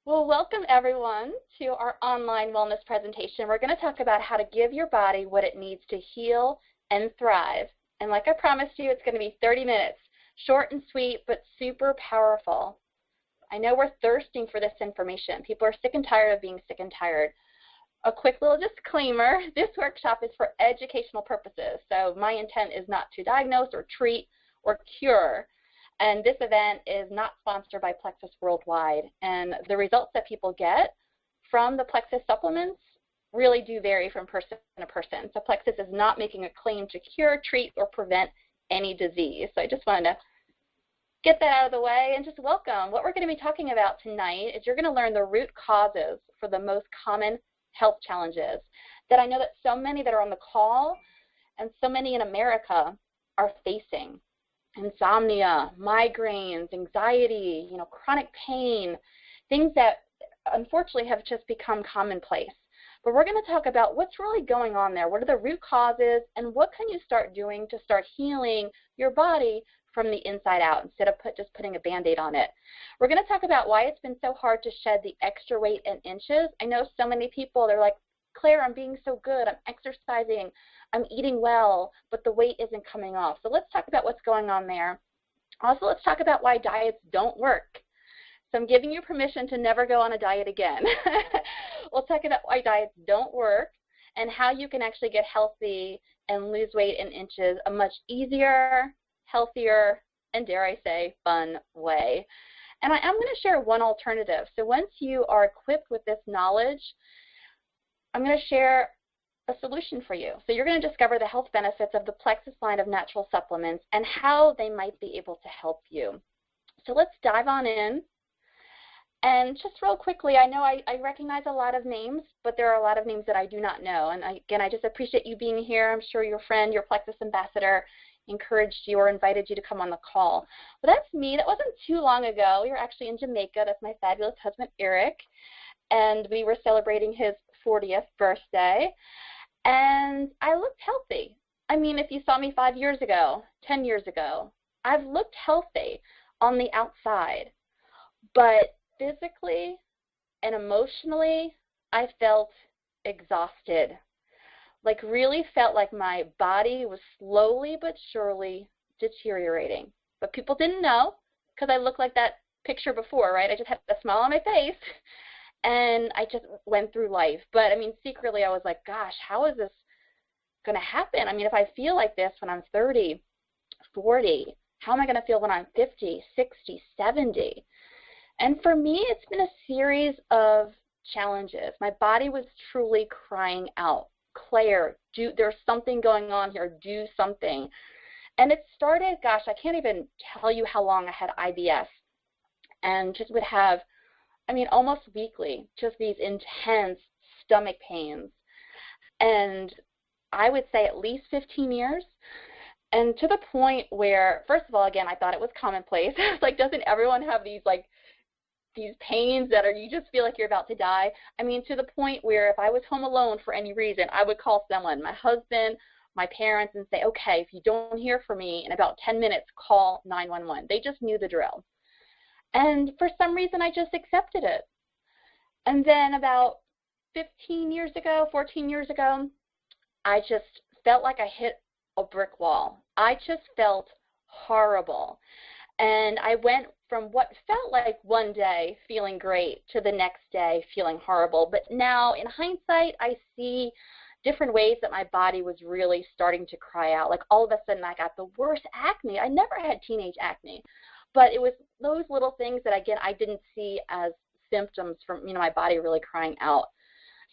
Well, welcome everyone to our online wellness presentation. We're going to talk about how to give your body what it needs to heal and thrive. And like I promised you, it's going to be 30 minutes, short and sweet, but super powerful. I know we're thirsting for this information. People are sick and tired of being sick and tired. A quick little disclaimer, this workshop is for educational purposes. So my intent is not to diagnose or treat or cure. And this event is not sponsored by Plexus Worldwide. And the results that people get from the Plexus supplements really do vary from person to person. So Plexus is not making a claim to cure, treat, or prevent any disease. So I just wanted to get that out of the way and just welcome. What we're going to be talking about tonight is you're going to learn the root causes for the most common health challenges that I know that so many that are on the call and so many in America are facing. Insomnia, migraines, anxiety, chronic pain, things that unfortunately have just become commonplace. But we're going to talk about what's really going on there. What are the root causes, and what can you start doing to start healing your body from the inside out instead of just putting a Band-Aid on it. We're going to talk about why it's been so hard to shed the extra weight and inches. I know so many people, they're like, Claire, I'm being so good, I'm exercising, I'm eating well, but the weight isn't coming off. So let's talk about what's going on there. Also, let's talk about why diets don't work. So I'm giving you permission to never go on a diet again. We'll talk about why diets don't work and how you can actually get healthy and lose weight in inches a much easier, healthier, and dare I say, fun way. And I am going to share one alternative. So once you are equipped with this knowledge, I'm going to share a solution for you. So you're going to discover the health benefits of the Plexus line of natural supplements and how they might be able to help you. So let's dive on in. And just real quickly, I know I recognize a lot of names, but there are a lot of names that I do not know. And again, I just appreciate you being here. I'm sure your friend, your Plexus ambassador, encouraged you or invited you to come on the call. But that's me. That wasn't too long ago. We were actually in Jamaica. That's my fabulous husband, Eric. And we were celebrating his 40th birthday. And I looked healthy. I mean, if you saw me 5 years ago, 10 years ago, I've looked healthy on the outside. But physically and emotionally, I felt exhausted. Like really felt like my body was slowly but surely deteriorating. But people didn't know because I looked like that picture before, right? I just had a smile on my face and I just went through life. But I mean, secretly I was like, gosh, how is this going to happen? I mean, if I feel like this when I'm 30, 40, how am I going to feel when I'm 50, 60, 70? And for me, it's been a series of challenges. My body was truly crying out, Claire, there's something going on here, do something. And it started, gosh, I can't even tell you how long I had IBS and just would have, I mean, almost weekly, just these intense stomach pains. And I would say at least 15 years. And to the point where, first of all, again, I thought it was commonplace. It's like, doesn't everyone have these pains that you just feel like you're about to die? I mean, to the point where if I was home alone for any reason, I would call someone, my husband, my parents, and say, okay, if you don't hear from me in about 10 minutes, call 911. They just knew the drill. And for some reason, I just accepted it. And then about 15 years ago, 14 years ago, I just felt like I hit a brick wall. I just felt horrible. And I went from what felt like one day feeling great to the next day feeling horrible. But now, in hindsight, I see different ways that my body was really starting to cry out. Like all of a sudden, I got the worst acne. I never had teenage acne. But it was those little things that, again, I didn't see as symptoms from, my body really crying out.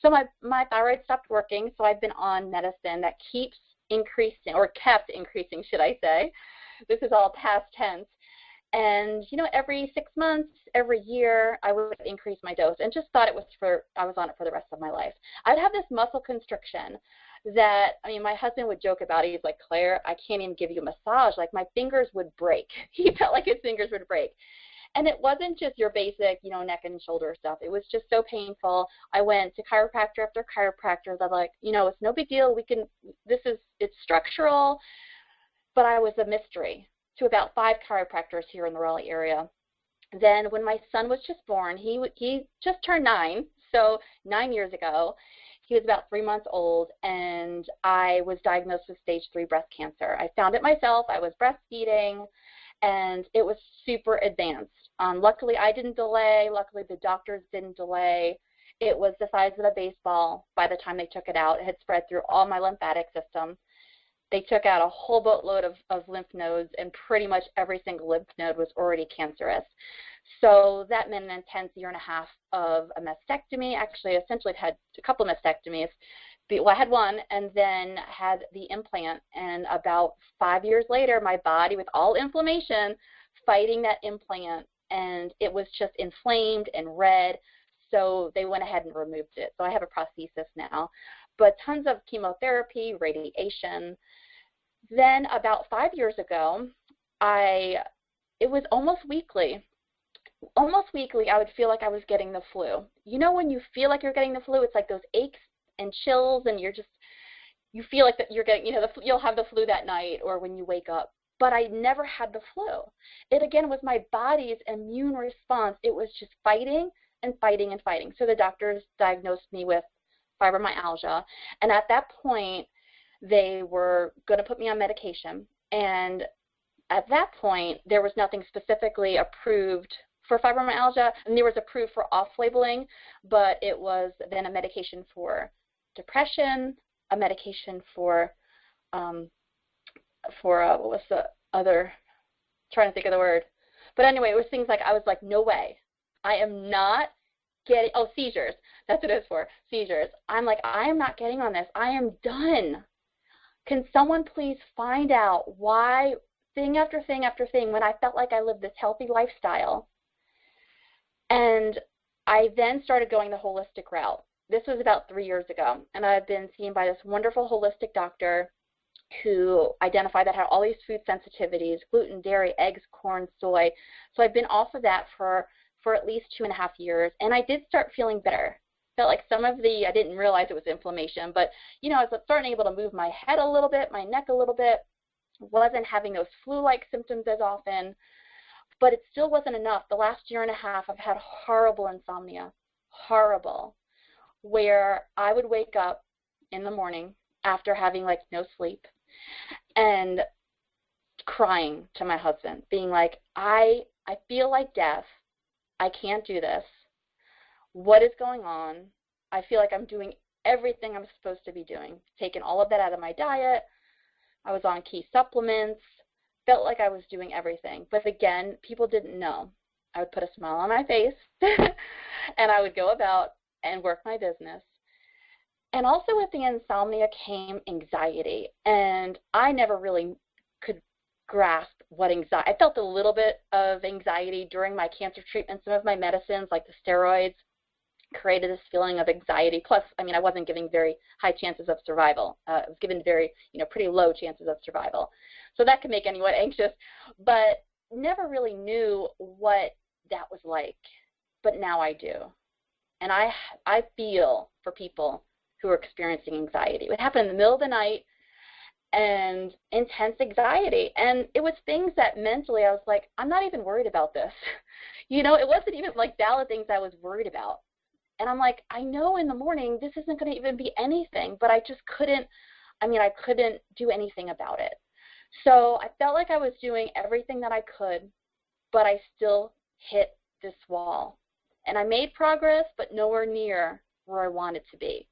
So my thyroid stopped working, so I've been on medicine that keeps increasing, or kept increasing, should I say. This is all past tense. And, every 6 months, every year, I would increase my dose and just thought I was on it for the rest of my life. I'd have this muscle constriction that, my husband would joke about it. He's like, Claire, I can't even give you a massage. Like, my fingers would break. He felt like his fingers would break. And it wasn't just your basic, neck and shoulder stuff. It was just so painful. I went to chiropractor after chiropractor. They're like, it's no big deal. It's structural. But I was a mystery to about 5 chiropractors here in the Raleigh area. Then when my son was just born, he just turned 9, so 9 years ago. He was about 3 months old, and I was diagnosed with stage 3 breast cancer. I found it myself. I was breastfeeding, and it was super advanced. Luckily, I didn't delay. Luckily, the doctors didn't delay. It was the size of a baseball by the time they took it out. It had spread through all my lymphatic system. They took out a whole boatload of lymph nodes, and pretty much every single lymph node was already cancerous. So that meant an intense year and a half of a mastectomy. Actually, essentially, I've had a couple of mastectomies. Well, I had one and then had the implant. And about 5 years later, my body, with all inflammation, fighting that implant, and it was just inflamed and red. So they went ahead and removed it. So I have a prosthesis now. But tons of chemotherapy, radiation. Then about 5 years ago, it was almost weekly, I would feel like I was getting the flu. You know when you feel like you're getting the flu, it's like those aches and chills, and you feel like that you're getting, you'll have the flu that night or when you wake up. But I never had the flu. It, again, was my body's immune response. It was just fighting and fighting and fighting. So the doctors diagnosed me with fibromyalgia, and at that point, they were going to put me on medication. And at that point, there was nothing specifically approved for fibromyalgia, and there was approved for off-labeling, but it was then a medication for depression, a medication for what was the other, trying to think of the word. But anyway, it was things like, I was like, no way. I am not getting, seizures. That's what it was for, seizures. I'm like, I am not getting on this. I am done. Can someone please find out why thing after thing after thing, when I felt like I lived this healthy lifestyle? And I then started going the holistic route. This was about 3 years ago, and I've been seen by this wonderful holistic doctor who identified that I had all these food sensitivities: gluten, dairy, eggs, corn, soy. So I've been off of that for at least 2.5 years, and I did start feeling better. Felt like some of I didn't realize it was inflammation, but I was starting able to move my head a little bit, my neck a little bit, wasn't having those flu-like symptoms as often, but it still wasn't enough. The last year and a half, I've had horrible insomnia, horrible, where I would wake up in the morning after having like no sleep and crying to my husband, being like, I feel like death. I can't do this. What is going on? I feel like I'm doing everything I'm supposed to be doing. Taking all of that out of my diet. I was on key supplements. Felt like I was doing everything. But again, people didn't know. I would put a smile on my face and I would go about and work my business. And also with the insomnia came anxiety. And I never really could grasp what anxiety. I felt a little bit of anxiety during my cancer treatment. Some of my medicines, like the steroids, created this feeling of anxiety. Plus, I wasn't given very high chances of survival. I was given very, pretty low chances of survival. So that can make anyone anxious, but never really knew what that was like. But now I do. And I feel for people who are experiencing anxiety. It would happen in the middle of the night, and intense anxiety. And it was things that mentally I was like, I'm not even worried about this. It wasn't even like valid things I was worried about. And I'm like, I know in the morning this isn't going to even be anything, but I just couldn't, I couldn't do anything about it. So I felt like I was doing everything that I could, but I still hit this wall. And I made progress, but nowhere near where I wanted to be.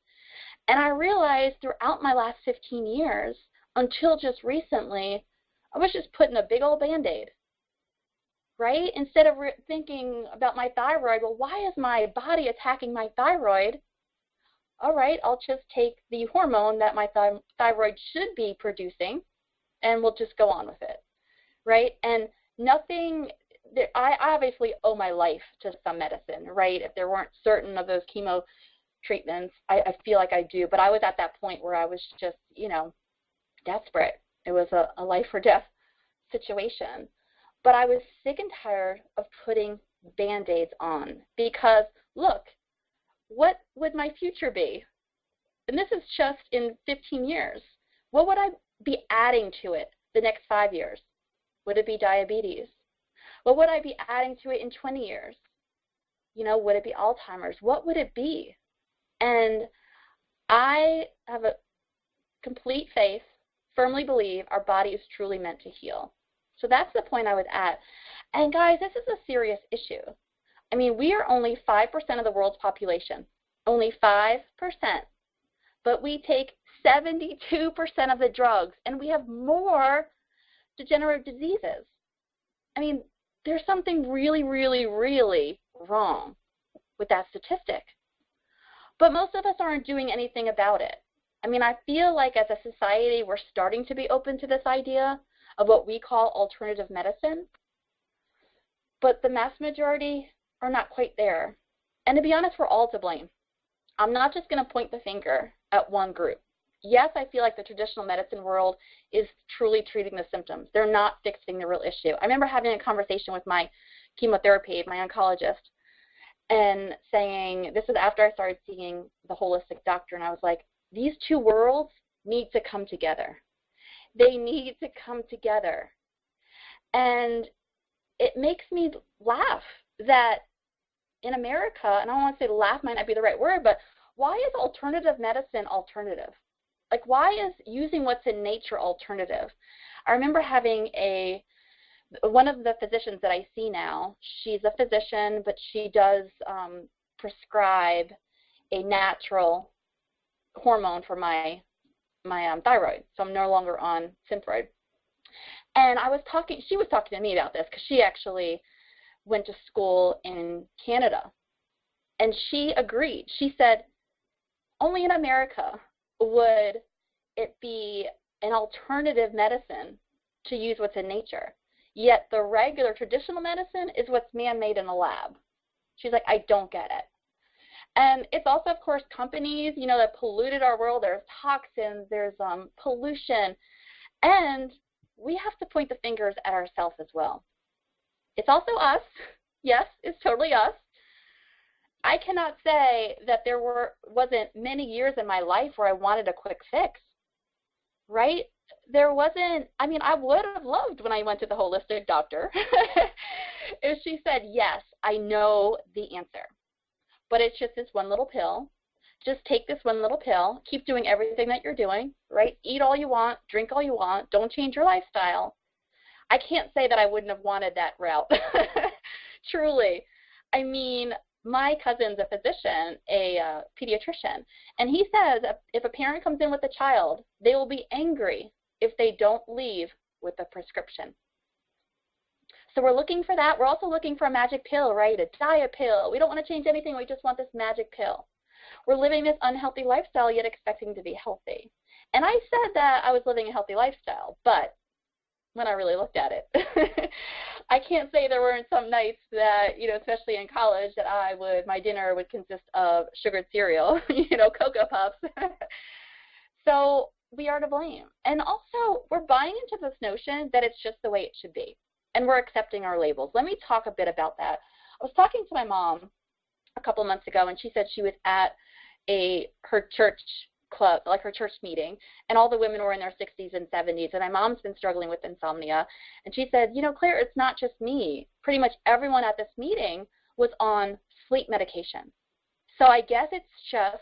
And I realized throughout my last 15 years, until just recently, I was just putting a big old Band-Aid, right? Instead of thinking about my thyroid, well, why is my body attacking my thyroid? All right, I'll just take the hormone that my thyroid should be producing, and we'll just go on with it, right? And nothing, I obviously owe my life to some medicine, right? If there weren't certain of those chemo treatments, I feel like I do. But I was at that point where I was just, desperate. It was a life or death situation. But I was sick and tired of putting Band-Aids on because, look, what would my future be? And this is just in 15 years. What would I be adding to it the next 5 years? Would it be diabetes? What would I be adding to it in 20 years? You know, would it be Alzheimer's? What would it be? And I have a complete faith, firmly believe our body is truly meant to heal. So that's the point I was at. And guys, this is a serious issue. I mean, we are only 5% of the world's population, only 5%, but we take 72% of the drugs, and we have more degenerative diseases. I mean, there's something really, really, really wrong with that statistic. But most of us aren't doing anything about it. I mean, I feel like as a society, we're starting to be open to this idea of what we call alternative medicine, but the mass majority are not quite there. And to be honest, we're all to blame. I'm not just going to point the finger at one group. Yes, I feel like the traditional medicine world is truly treating the symptoms. They're not fixing the real issue. I remember having a conversation with my chemotherapy, my oncologist, and saying, this was after I started seeing the holistic doctor, and I was like, these two worlds need to come together. They need to come together. And it makes me laugh that in America, and I don't want to say laugh might not be the right word, but why is alternative medicine alternative? Like, why is using what's in nature alternative? I remember having one of the physicians that I see now, she's a physician, but she does prescribe a natural hormone for my thyroid, so I'm no longer on Synthroid. And she was talking to me about this because she actually went to school in Canada, and she agreed. She said, only in America would it be an alternative medicine to use what's in nature, yet the regular traditional medicine is what's man-made in a lab. She's like, I don't get it. And it's also, of course, companies, you know, that polluted our world. There's toxins, there's pollution, and we have to point the fingers at ourselves as well. It's also us. Yes, it's totally us. I cannot say that there wasn't many years in my life where I wanted a quick fix, right? There wasn't, I mean, I would have loved when I went to the holistic doctor if she said, yes, I know the answer, but it's just this one little pill. Just take this one little pill, keep doing everything that you're doing, right? Eat all you want, drink all you want, don't change your lifestyle. I can't say that I wouldn't have wanted that route, truly. I mean, my cousin's a physician, a pediatrician, and he says if a parent comes in with a child, they will be angry if they don't leave with a prescription. So we're looking for that. We're also looking for a magic pill, right? A diet pill. We don't want to change anything. We just want this magic pill. We're living this unhealthy lifestyle yet expecting to be healthy. And I said that I was living a healthy lifestyle, but when I really looked at it, I can't say there weren't some nights that, you know, especially in college, that my dinner would consist of sugared cereal, you know, Cocoa Puffs. So we are to blame. And also, we're buying into this notion that it's just the way it should be, and we're accepting our labels. Let me talk a bit about that. I was talking to my mom a couple months ago, and she said she was at her church club, like her church meeting, and all the women were in their 60s and 70s, and my mom's been struggling with insomnia. And she said, you know, Claire, it's not just me. Pretty much everyone at this meeting was on sleep medication. So I guess it's just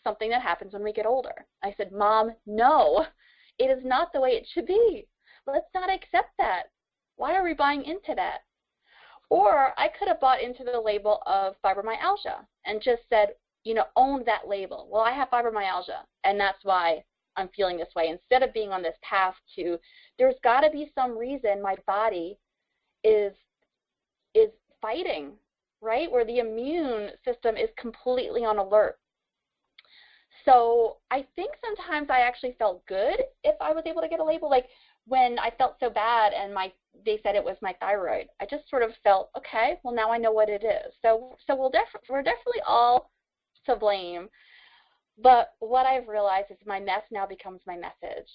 something that happens when we get older. I said, Mom, no, it is not the way it should be. Let's not accept that. Why are we buying into that? Or I could have bought into the label of fibromyalgia and just said, you know, own that label. Well, I have fibromyalgia, and that's why I'm feeling this way. Instead of being on this path to, there's got to be some reason my body is fighting, right? Where the immune system is completely on alert. So I think sometimes I actually felt good if I was able to get a label. Like when I felt so bad and they said it was my thyroid, I just sort of felt, okay, well, now I know what it is. So we're definitely all to blame. But what I've realized is my mess now becomes my message,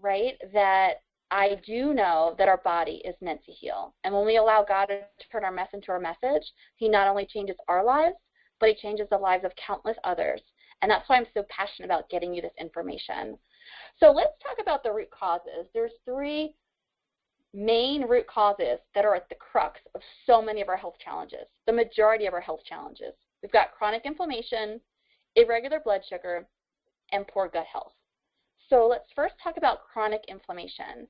right? That I do know that our body is meant to heal. And when we allow God to turn our mess into our message, he not only changes our lives, but he changes the lives of countless others. And that's why I'm so passionate about getting you this information. So let's talk about the root causes. There's three main root causes that are at the crux of so many of our health challenges, the majority of our health challenges. We've got chronic inflammation, irregular blood sugar, and poor gut health. So let's first talk about chronic inflammation.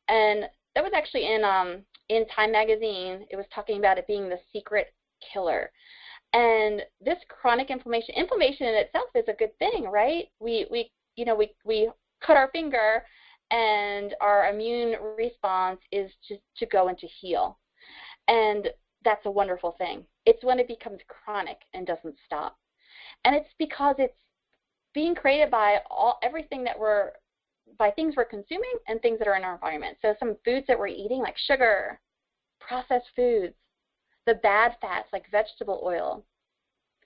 And that was actually in Time magazine. It was talking about it being the secret killer. And this chronic inflammation in itself is a good thing, right? We cut our finger and our immune response is to go and to heal. And that's a wonderful thing. It's when it becomes chronic and doesn't stop. And it's because it's being created by by things we're consuming and things that are in our environment. So some foods that we're eating, like sugar, processed foods, the bad fats like vegetable oil,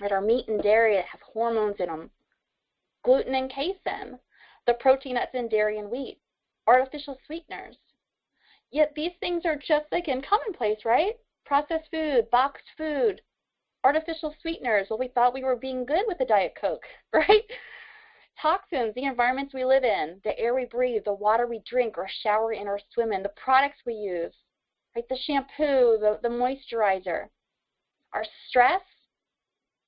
right, our meat and dairy that have hormones in them, gluten and casein, the protein that's in dairy and wheat, artificial sweeteners. Yet these things are just like in commonplace, right? Processed food, boxed food, artificial sweeteners. Well, we thought we were being good with the Diet Coke, right? Toxins, the environments we live in, the air we breathe, the water we drink or shower in or swim in, the products we use, right? The shampoo, the moisturizer, our stress,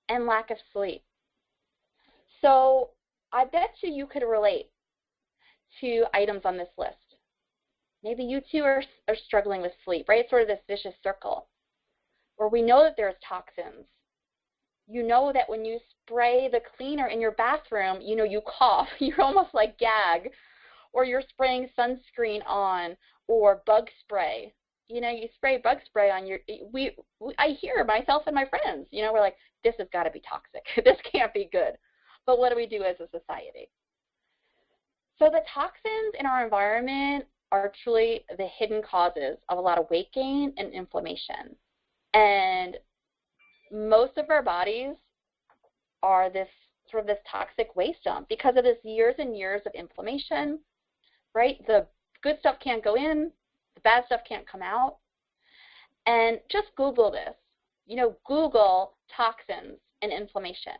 and lack of sleep. So I bet you could relate to items on this list. Maybe you too are struggling with sleep, right? It's sort of this vicious circle where we know that there's toxins. You know that when you spray the cleaner in your bathroom, you cough, you're almost like gag, or you're spraying sunscreen on or bug spray. You spray bug spray on I hear myself and my friends, we're like, this has got to be toxic. This can't be good. But what do we do as a society? So the toxins in our environment are truly the hidden causes of a lot of weight gain and inflammation. And most of our bodies are this toxic waste dump because of this years and years of inflammation, right? The good stuff can't go in, the bad stuff can't come out. And just Google this. Google toxins and inflammation.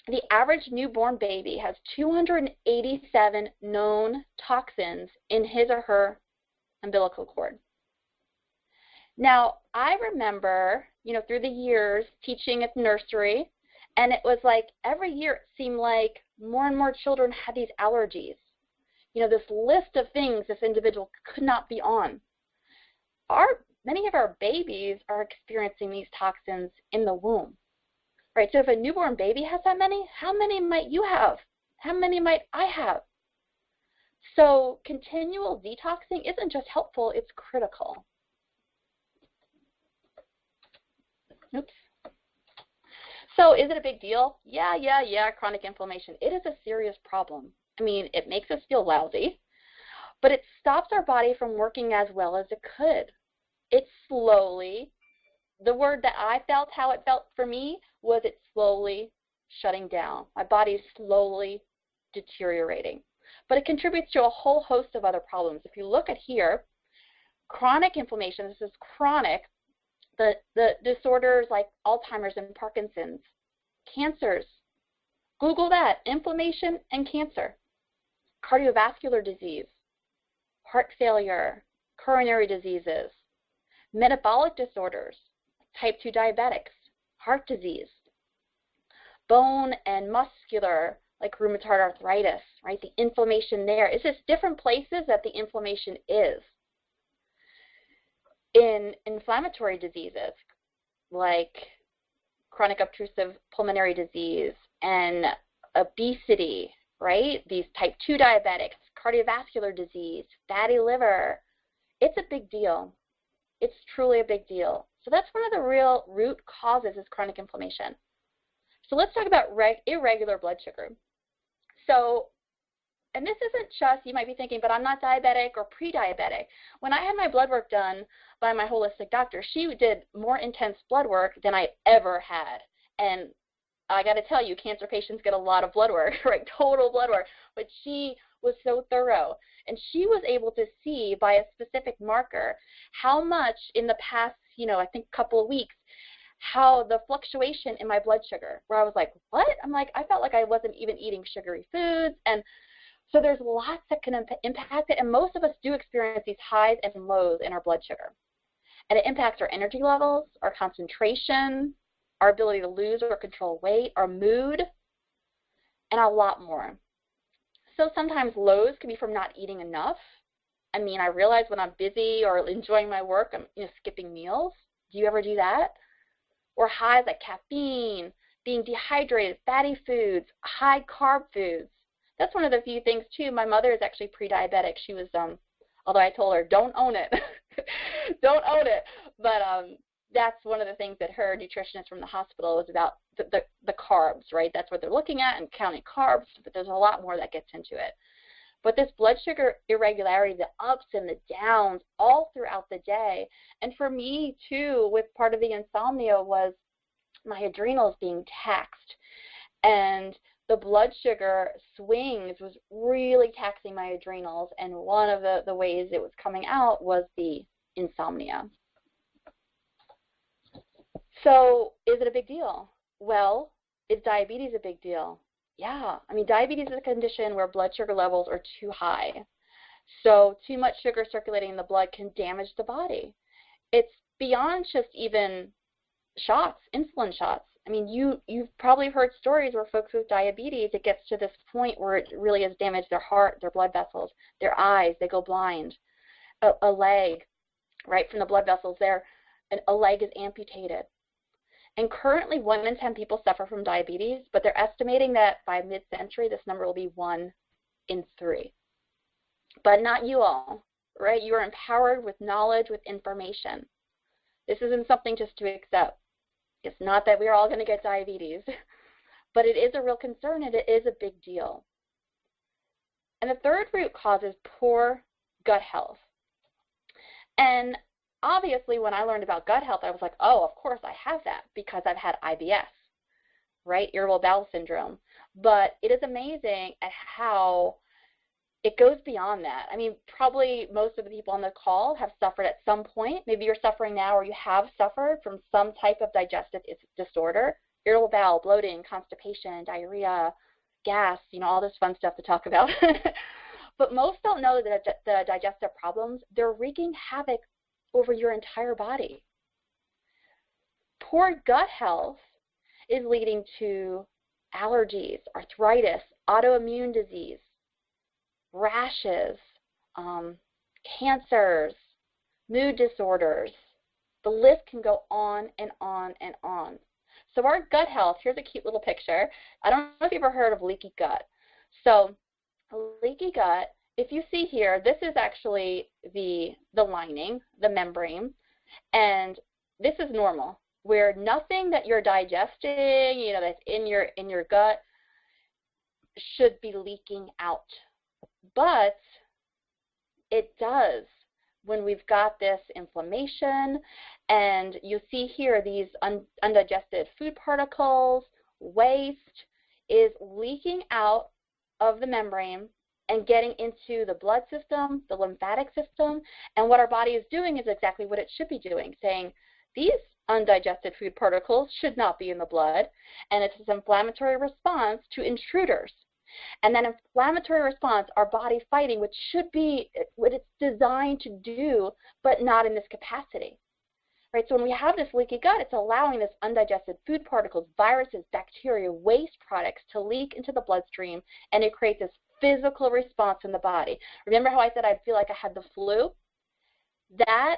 The average newborn baby has 287 known toxins in his or her umbilical cord. Now, I remember, through the years teaching at nursery, and it was like every year it seemed like more and more children had these allergies. This list of things this individual could not be on. Many of our babies are experiencing these toxins in the womb, right? So if a newborn baby has that many, how many might you have? How many might I have? So continual detoxing isn't just helpful, it's critical. Oops. So is it a big deal? Yeah, chronic inflammation. It is a serious problem. I mean, it makes us feel lousy, but it stops our body from working as well as it could. It slowly, the word that I felt, how it felt for me, was it slowly shutting down. My body is slowly deteriorating. But it contributes to a whole host of other problems. If you look at here, chronic inflammation, this is chronic, the disorders like Alzheimer's and Parkinson's, cancers. Google that, inflammation and cancer. Cardiovascular disease, heart failure, coronary diseases, metabolic disorders, type 2 diabetics, heart disease, bone and muscular, like rheumatoid arthritis, right? The inflammation there. It's just different places that the inflammation is. In inflammatory diseases, like chronic obstructive pulmonary disease and obesity, right? These type 2 diabetics, cardiovascular disease, fatty liver, it's a big deal. It's truly a big deal. So that's one of the real root causes is chronic inflammation. So let's talk about irregular blood sugar. So, and this isn't just, you might be thinking, but I'm not diabetic or pre-diabetic. When I had my blood work done by my holistic doctor, she did more intense blood work than I ever had. And I got to tell you, cancer patients get a lot of blood work, right? Total blood work. But she was so thorough. And she was able to see by a specific marker how much in the past, I think couple of weeks, how the fluctuation in my blood sugar, where I was like, what? I'm like, I felt like I wasn't even eating sugary foods. And So there's lots that can impact it, and most of us do experience these highs and lows in our blood sugar. And it impacts our energy levels, our concentration, our ability to lose or control weight, our mood, and a lot more. So sometimes lows can be from not eating enough. I mean, I realize when I'm busy or enjoying my work, I'm skipping meals. Do you ever do that? Or highs like caffeine, being dehydrated, fatty foods, high carb foods. That's one of the few things too. My mother is actually pre-diabetic. She was, although I told her, don't own it. Don't own it. But that's one of the things that her nutritionist from the hospital was about, the carbs, right? That's what they're looking at and counting carbs, but there's a lot more that gets into it. But this blood sugar irregularity, the ups and the downs all throughout the day, and for me too, with part of the insomnia was my adrenals being taxed, and the blood sugar swings was really taxing my adrenals, and one of the ways it was coming out was the insomnia. So is it a big deal? Well, is diabetes a big deal? Yeah. I mean, diabetes is a condition where blood sugar levels are too high. So too much sugar circulating in the blood can damage the body. It's beyond just even shots, insulin shots. I mean, you've probably heard stories where folks with diabetes, it gets to this point where it really has damaged their heart, their blood vessels, their eyes, they go blind. A leg, right, from the blood vessels there, a leg is amputated. And currently 1 in 10 people suffer from diabetes, but they're estimating that by mid-century this number will be 1 in 3. But not you all, right? You are empowered with knowledge, with information. This isn't something just to accept. It's not that we're all going to get diabetes, but it is a real concern and it is a big deal. And the third root cause is poor gut health. And obviously, when I learned about gut health, I was like, oh, of course I have that because I've had IBS, right? Irritable bowel syndrome. But it is amazing at how it goes beyond that. I mean, probably most of the people on the call have suffered at some point. Maybe you're suffering now or you have suffered from some type of digestive disorder, irritable bowel, bloating, constipation, diarrhea, gas, all this fun stuff to talk about. But most don't know that the digestive problems, they're wreaking havoc over your entire body. Poor gut health is leading to allergies, arthritis, autoimmune disease, rashes, cancers, mood disorders. The list can go on and on and on. So our gut health, here's a cute little picture. I don't know if you've ever heard of leaky gut. So leaky gut, if you see here, this is actually the lining, the membrane, and this is normal, where nothing that you're digesting, that's in your gut should be leaking out. But it does when we've got this inflammation, and you see here these undigested food particles, waste is leaking out of the membrane and getting into the blood system, the lymphatic system, and what our body is doing is exactly what it should be doing, saying these undigested food particles should not be in the blood, and it's this inflammatory response to intruders. And that inflammatory response, our body fighting, which should be what it's designed to do, but not in this capacity. Right? So when we have this leaky gut, it's allowing this undigested food particles, viruses, bacteria, waste products to leak into the bloodstream, and it creates this physical response in the body. Remember how I said I feel like I had the flu? That,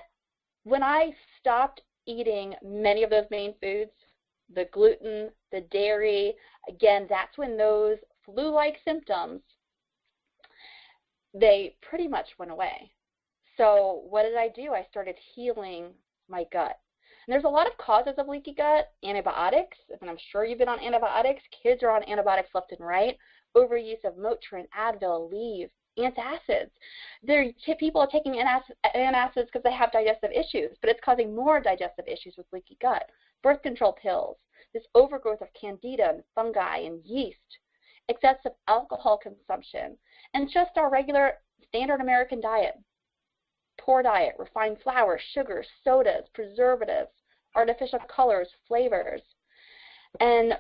when I stopped eating many of those main foods, the gluten, the dairy, again, that's when those flu-like symptoms, they pretty much went away. So what did I do? I started healing my gut. And there's a lot of causes of leaky gut. Antibiotics, and I'm sure you've been on antibiotics. Kids are on antibiotics left and right. Overuse of Motrin, Advil, Aleve, antacids. People are taking antacids because they have digestive issues, but it's causing more digestive issues with leaky gut. Birth control pills, this overgrowth of candida and fungi and yeast, excessive alcohol consumption, and just our regular standard American diet. Poor diet, refined flour, sugars, sodas, preservatives, artificial colors, flavors. And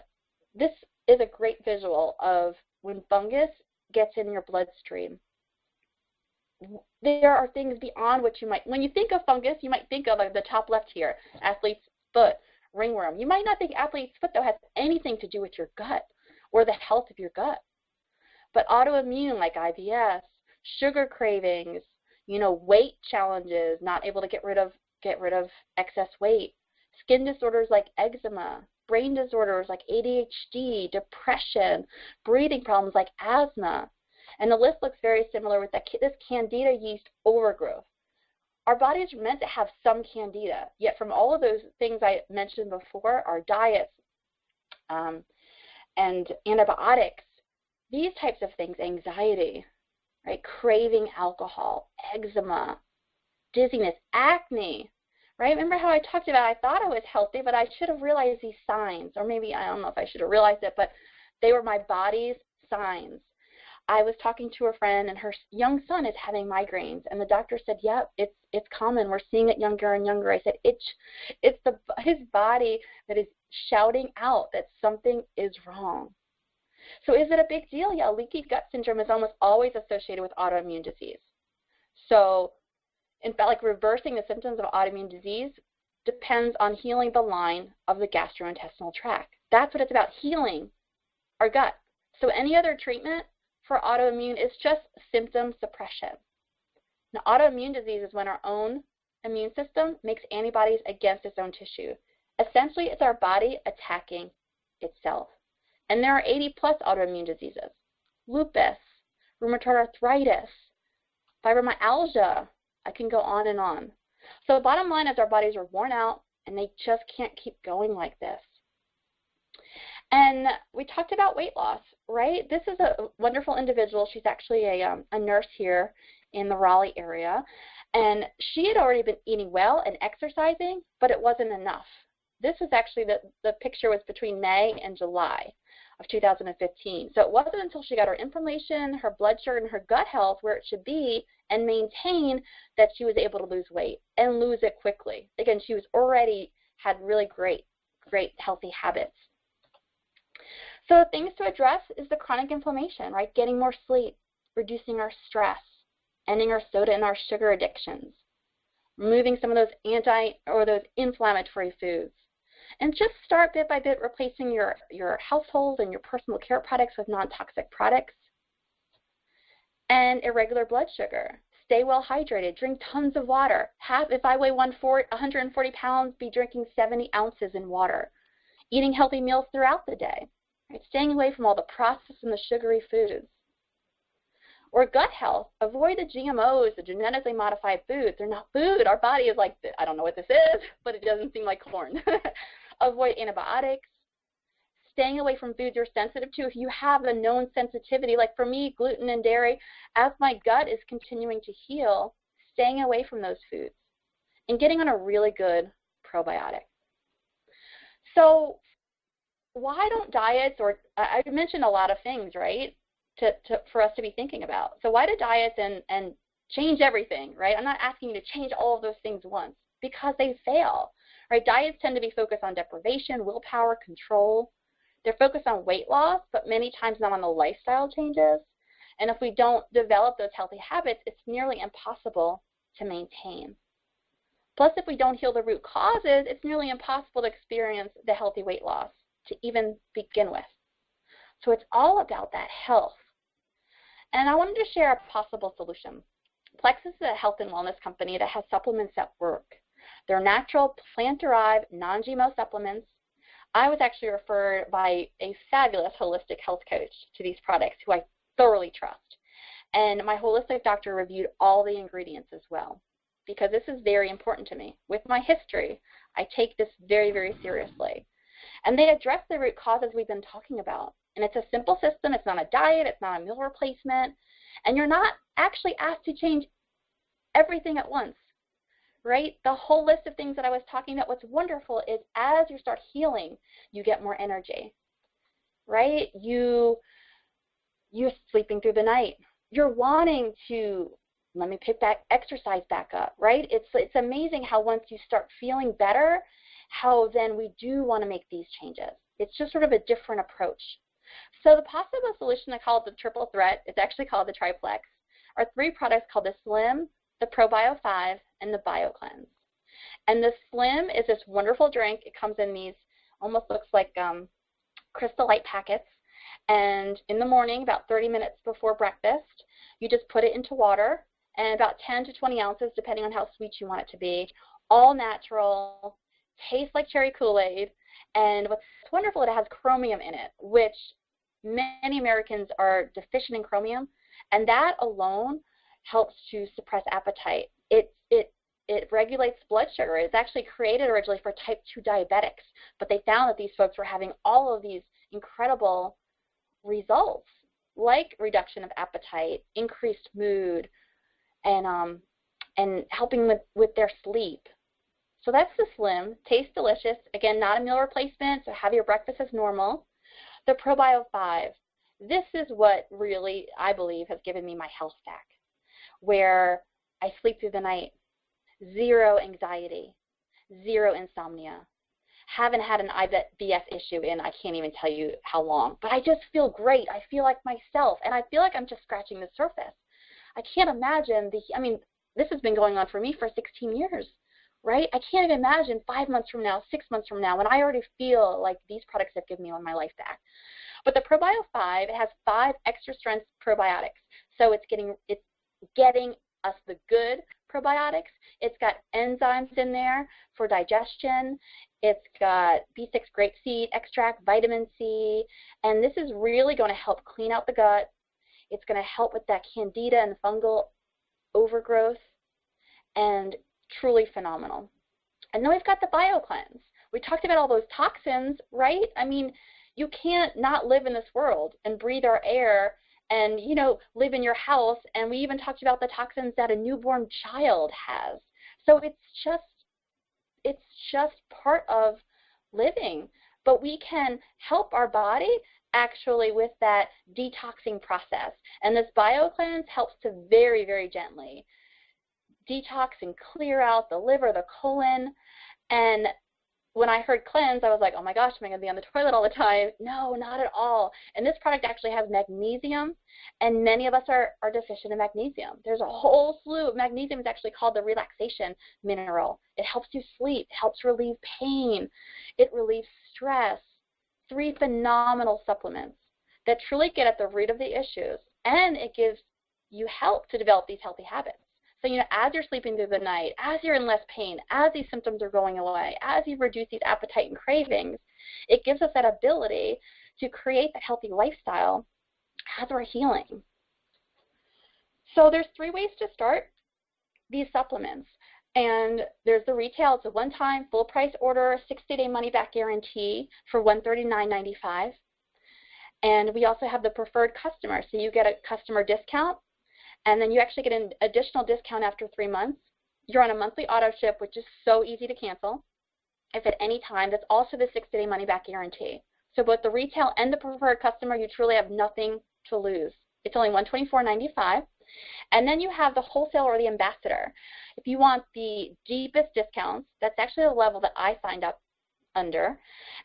this is a great visual of when fungus gets in your bloodstream. There are things beyond what you might, when you think of fungus, you might think of like the top left here, athlete's foot, ringworm. You might not think athlete's foot, though, has anything to do with your gut or the health of your gut. But autoimmune like IBS, sugar cravings, weight challenges, not able to get rid of excess weight, skin disorders like eczema, brain disorders like ADHD, depression, breathing problems like asthma. And the list looks very similar with this candida yeast overgrowth. Our bodies are meant to have some candida, yet from all of those things I mentioned before, our diets and antibiotics, these types of things, anxiety, right, craving alcohol, eczema, dizziness, acne, right? Remember how I talked about I thought I was healthy, but I should have realized these signs, or maybe I don't know if I should have realized it, but they were my body's signs. I was talking to a friend, and her young son is having migraines, and the doctor said, "Yep, it's common. We're seeing it younger and younger." I said, "It's his body that is shouting out that something is wrong." So is it a big deal? Yeah, leaky gut syndrome is almost always associated with autoimmune disease. So, in fact, like reversing the symptoms of autoimmune disease depends on healing the line of the gastrointestinal tract. That's what it's about, healing our gut. So any other treatment for autoimmune is just symptom suppression. Now, autoimmune disease is when our own immune system makes antibodies against its own tissue. Essentially, it's our body attacking itself. And there are 80+ autoimmune diseases: lupus, rheumatoid arthritis, fibromyalgia. I can go on and on. So the bottom line is our bodies are worn out, and they just can't keep going like this. And we talked about weight loss, right? This is a wonderful individual. She's actually a nurse here in the Raleigh area. And she had already been eating well and exercising, but it wasn't enough. This is actually, the picture was between May and July of 2015. So it wasn't until she got her inflammation, her blood sugar, and her gut health where it should be and maintain that she was able to lose weight and lose it quickly. Again, she was already had really great healthy habits. So the things to address is the chronic inflammation, right? Getting more sleep, reducing our stress, ending our soda and our sugar addictions, removing some of those inflammatory foods. And just start bit by bit replacing your household and your personal care products with non-toxic products. And irregular blood sugar. Stay well hydrated. Drink tons of water. If I weigh 140 pounds, be drinking 70 ounces in water. Eating healthy meals throughout the day. Right? Staying away from all the processed and the sugary foods. Or gut health. Avoid the GMOs, the genetically modified foods. They're not food. Our body is like, I don't know what this is, but it doesn't seem like corn. Avoid antibiotics. Staying away from foods you're sensitive to. If you have a known sensitivity, like for me, gluten and dairy, as my gut is continuing to heal, staying away from those foods and getting on a really good probiotic. So why don't diets, or I mentioned a lot of things, right, for us to be thinking about. So why do diets and change everything, right? I'm not asking you to change all of those things once, because they fail, right? Diets tend to be focused on deprivation, willpower, control. They're focused on weight loss, but many times not on the lifestyle changes. And if we don't develop those healthy habits, it's nearly impossible to maintain. Plus, if we don't heal the root causes, it's nearly impossible to experience the healthy weight loss to even begin with. So it's all about that health. And I wanted to share a possible solution. Plexus is a health and wellness company that has supplements that work. They're natural, plant-derived, non-GMO supplements. I was actually referred by a fabulous holistic health coach to these products who I thoroughly trust. And my holistic doctor reviewed all the ingredients as well, because this is very important to me. With my history, I take this very, very seriously. And they address the root causes we've been talking about. And it's a simple system. It's not a diet. It's not a meal replacement. And you're not actually asked to change everything at once, right? The whole list of things that I was talking about, what's wonderful is as you start healing, you get more energy, right? You're sleeping through the night. You're wanting to, let me pick that exercise back up, right? It's amazing how once you start feeling better, how then we do want to make these changes. It's just sort of a different approach. So the possible solution, I call it the triple threat, it's actually called the triplex, are 3 products called the Slim, the ProBio 5, and the BioCleanse. And the Slim is this wonderful drink. It comes in these, almost looks like Crystal Light packets. And in the morning, about 30 minutes before breakfast, you just put it into water, and about 10 to 20 ounces, depending on how sweet you want it to be, all natural, tastes like cherry Kool-Aid. And what's wonderful, it has chromium in it, which many Americans are deficient in chromium, and that alone helps to suppress appetite. It regulates blood sugar. It's actually created originally for type 2 diabetics, but they found that these folks were having all of these incredible results, like reduction of appetite, increased mood, and helping with their sleep. So that's the Slim. Tastes delicious. Again, not a meal replacement, so have your breakfast as normal. The ProBio 5. This is what really, I believe, has given me my health stack, where I sleep through the night, 0 anxiety, 0 insomnia. Haven't had an IBS issue in I can't even tell you how long, but I just feel great. I feel like myself, and I feel like I'm just scratching the surface. I can't imagine this has been going on for me for 16 years, right? I can't even imagine 5 months from now, 6 months from now, when I already feel like these products have given me my life back. But the ProBio 5, it has 5 extra strength probiotics, so it's getting us the good probiotics. It's got enzymes in there for digestion. It's got B6 grapeseed extract, vitamin C, and this is really going to help clean out the gut. It's going to help with that candida and fungal overgrowth, and truly phenomenal. And then we've got the BioCleanse. We talked about all those toxins, right? I mean, you can't not live in this world and breathe our air and, live in your house. And we even talked about the toxins that a newborn child has. So it's just part of living. But we can help our body actually with that detoxing process. And this BioCleanse helps to very, very gently detox and clear out the liver, the colon. And when I heard cleanse, I was like, oh my gosh, am I going to be on the toilet all the time? No, not at all. And this product actually has magnesium, and many of us are deficient in magnesium. There's a whole slew of magnesium. It's actually called the relaxation mineral. It helps you sleep, helps relieve pain, it relieves stress. 3 phenomenal supplements that truly get at the root of the issues, and it gives you help to develop these healthy habits. So, as you're sleeping through the night, as you're in less pain, as these symptoms are going away, as you reduce these appetite and cravings, it gives us that ability to create that healthy lifestyle as we're healing. So there's 3 ways to start these supplements. And there's the retail. It's a one-time, full-price order, 60-day money-back guarantee for $139.95. And we also have the preferred customer. So you get a customer discount, and then you actually get an additional discount after 3 months. You're on a monthly auto ship, which is so easy to cancel if at any time. That's also the 60-day money-back guarantee. So both the retail and the preferred customer, you truly have nothing to lose. It's only $124.95. And then you have the wholesale or the ambassador. If you want the deepest discounts, that's actually the level that I signed up under,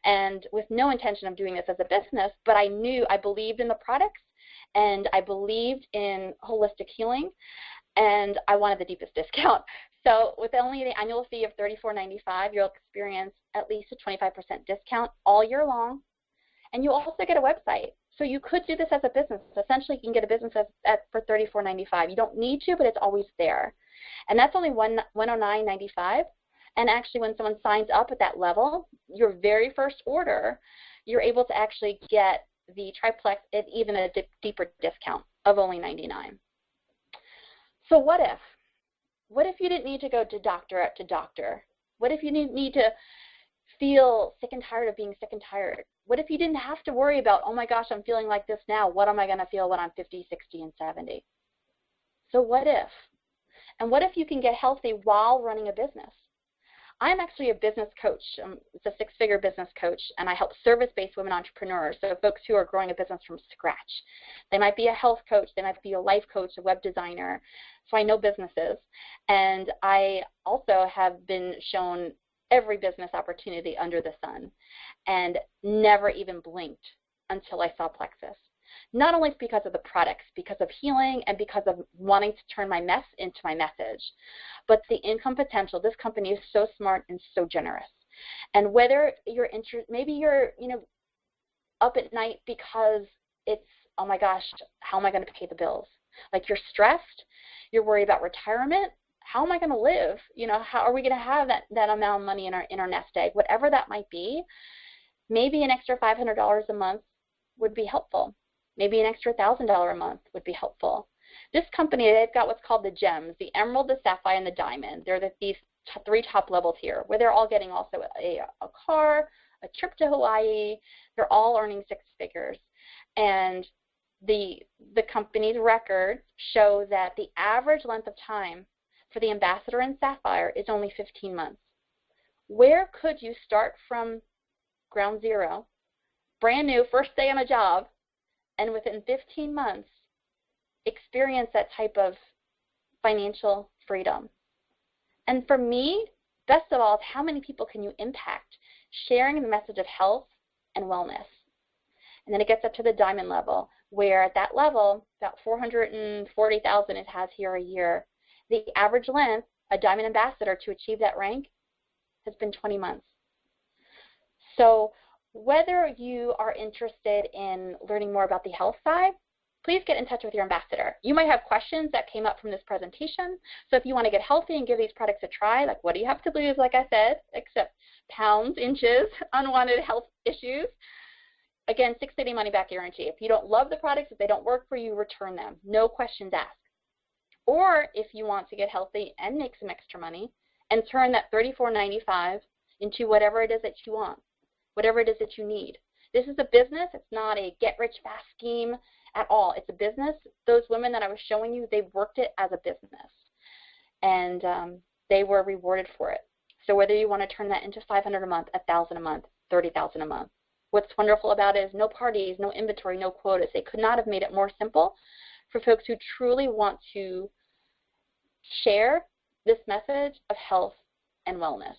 and with no intention of doing this as a business, but I believed in the products, and I believed in holistic healing, and I wanted the deepest discount. So with only the annual fee of $34.95, you'll experience at least a 25% discount all year long, and you'll also get a website. So you could do this as a business. Essentially, you can get a business for $34.95. You don't need to, but it's always there. And that's only $109.95. And actually, when someone signs up at that level, your very first order, you're able to actually get the triplex at even a deeper discount of only $99. So what if? What if you didn't need to go to doctor after doctor? What if you didn't need to feel sick and tired of being sick and tired? What if you didn't have to worry about, oh my gosh, I'm feeling like this now. What am I going to feel when I'm 50, 60, and 70? So what if? And what if you can get healthy while running a business? I'm actually a business coach. It's a 6-figure business coach, and I help service-based women entrepreneurs, so folks who are growing a business from scratch. They might be a health coach. They might be a life coach, a web designer. So I know businesses, and I also have been shown every business opportunity under the sun and never even blinked until I saw Plexus. Not only because of the products, because of healing, and because of wanting to turn my mess into my message, but the income potential. This company is so smart and so generous. And whether you're maybe you're up at night because it's, oh my gosh, how am I going to pay the bills? Like you're stressed, you're worried about retirement. How am I going to live? How are we going to have that amount of money in our nest egg? Whatever that might be, maybe an extra $500 a month would be helpful. Maybe an extra $1,000 a month would be helpful. This company, they've got what's called the gems, the emerald, the sapphire, and the diamond. They're these three top levels here, where they're all getting also a car, a trip to Hawaii. They're all earning six figures. And the company's records show that the average length of time for the ambassador and sapphire is only 15 months. Where could you start from ground zero, brand new, first day on a job, and within 15 months experience that type of financial freedom? And for me, best of all, is how many people can you impact sharing the message of health and wellness? And then it gets up to the diamond level, where at that level, about 440,000 it has here a year. The average length, a diamond ambassador, to achieve that rank has been 20 months. So whether you are interested in learning more about the health side, please get in touch with your ambassador. You might have questions that came up from this presentation. So if you want to get healthy and give these products a try, like what do you have to lose, like I said, except pounds, inches, unwanted health issues. Again, 6-day money-back guarantee. If you don't love the products, if they don't work for you, return them. No questions asked. Or if you want to get healthy and make some extra money and turn that $34.95 into whatever it is that you want, whatever it is that you need. This is a business. It's not a get-rich-fast scheme at all. It's a business. Those women that I was showing you, they worked it as a business, and they were rewarded for it. So whether you want to turn that into $500 a month, $1,000 a month, $30,000 a month, what's wonderful about it is no parties, no inventory, no quotas. They could not have made it more simple for folks who truly want to share this message of health and wellness.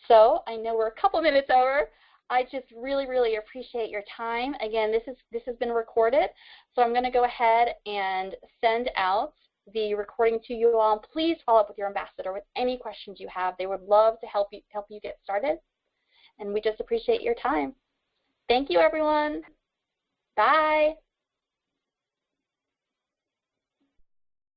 So I know we're a couple minutes over. I just really, really appreciate your time. Again, this has been recorded, so I'm going to go ahead and send out the recording to you all. Please follow up with your ambassador with any questions you have. They would love to help you get started, and we just appreciate your time. Thank you, everyone. Bye.